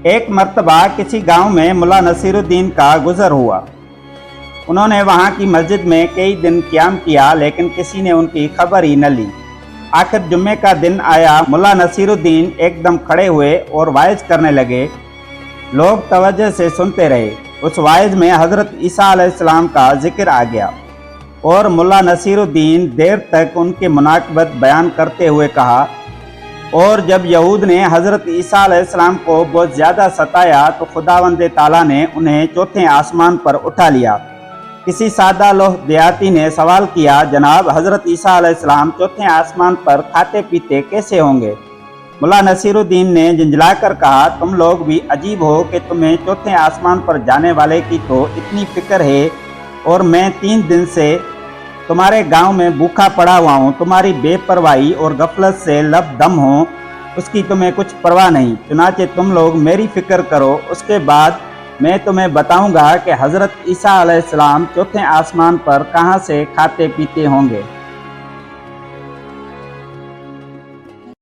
ایک مرتبہ کسی گاؤں میں ملا نصیرالدین کا گزر ہوا۔ انہوں نے وہاں کی مسجد میں کئی دن قیام کیا لیکن کسی نے ان کی خبر ہی نہ لی۔ آخر جمعے کا دن آیا، ملا نصیرالدین ایک دم کھڑے ہوئے اور وعظ کرنے لگے۔ لوگ توجہ سے سنتے رہے۔ اس وعظ میں حضرت عیسیٰ علیہ السلام کا ذکر آ گیا اور ملا نصیرالدین دیر تک ان کے مناقبت بیان کرتے ہوئے کہا، اور جب یہود نے حضرت عیسیٰ علیہ السلام کو بہت زیادہ ستایا تو خداوند تعالیٰ نے انہیں چوتھے آسمان پر اٹھا لیا۔ کسی سادہ لوح دیہاتی نے سوال کیا، جناب حضرت عیسیٰ علیہ السلام چوتھے آسمان پر کھاتے پیتے کیسے ہوں گے؟ ملا نصیرالدین نے جھنجھلا کر کہا، تم لوگ بھی عجیب ہو کہ تمہیں چوتھے آسمان پر جانے والے کی تو اتنی فکر ہے، اور میں 3 دن سے تمہارے گاؤں میں بھوکا پڑا ہوا ہوں۔ تمہاری بے پرواہی اور غفلت سے لب دم ہوں، اس کی تمہیں کچھ پرواہ نہیں۔ چنانچہ تم لوگ میری فکر کرو، اس کے بعد میں تمہیں بتاؤں گا کہ حضرت عیسیٰ علیہ السلام چوتھے آسمان پر کہاں سے کھاتے پیتے ہوں گے۔